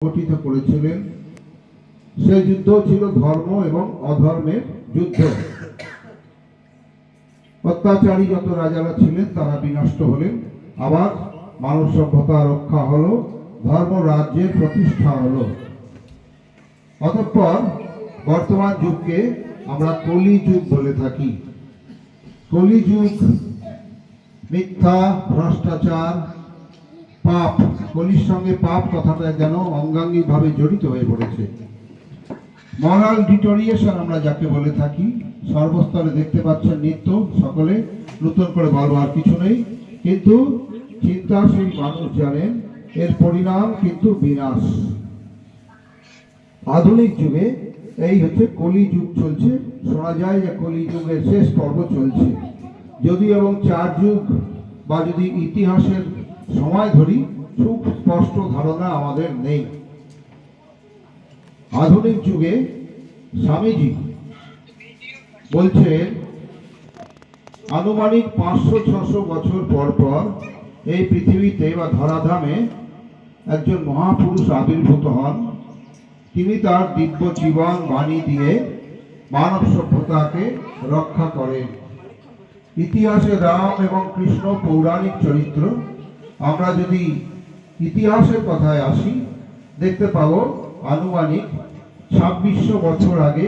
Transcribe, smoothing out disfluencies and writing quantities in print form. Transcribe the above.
সংগঠিত করেছিলেন। সেই যুদ্ধ ছিল ধর্ম এবং অধর্মের যুদ্ধ। অত্যাচারী যত রাজারা ছিলেন তারা বিনষ্ট হলেন, আবার মানব সভ্যতা রক্ষা হলো, ধর্ম রাজ্যের প্রতিষ্ঠা হলো। অতঃপর বর্তমান যুগকে আমরা কলি যুগ বলে থাকি। কলি যুগ মিথ্যা, ভ্রষ্টাচার, পাপ, কলির সঙ্গে পাপ কথাটা যেন অঙ্গাঙ্গিভাবে জড়িত হয়ে পড়েছে। মরাল ডিটোরিয়েশন আমরা যাকে বলে থাকি, সর্বস্তরে দেখতে পাচ্ছেন নিত্য, সকলে নতুন করে বলবার কিছু নেই, কিন্তু চিন্তাশীল মানুষ জানেন এর পরিণাম কিন্তু বিনাশ। আধুনিক যুগে এই হচ্ছে কলি যুগ চলছে। শোনা যায় যে কলি যুগের শেষ পর্ব চলছে। যদি এবং 4 যুগ বা যদি ইতিহাসের সময় ধরি, খুব স্পষ্ট ধারণা আমাদের নেই। আধুনিক যুগে স্বামীজি বলছেন আনুমানিক 500-600 বছর পর পর এই পৃথিবীতে বা ধরাধামে একজন মহাপুরুষ আবির্ভূত হন। তিনি তার দিব্য জীবন বাণী দিয়ে মানব সভ্যতাকে রক্ষা করেন। ইতিহাসে রাম এবং কৃষ্ণ পৌরাণিক চরিত্র। আমরা যদি ইতিহাসের কথায় আসি, দেখতে পাবো আনুমানিক 2600 বছর আগে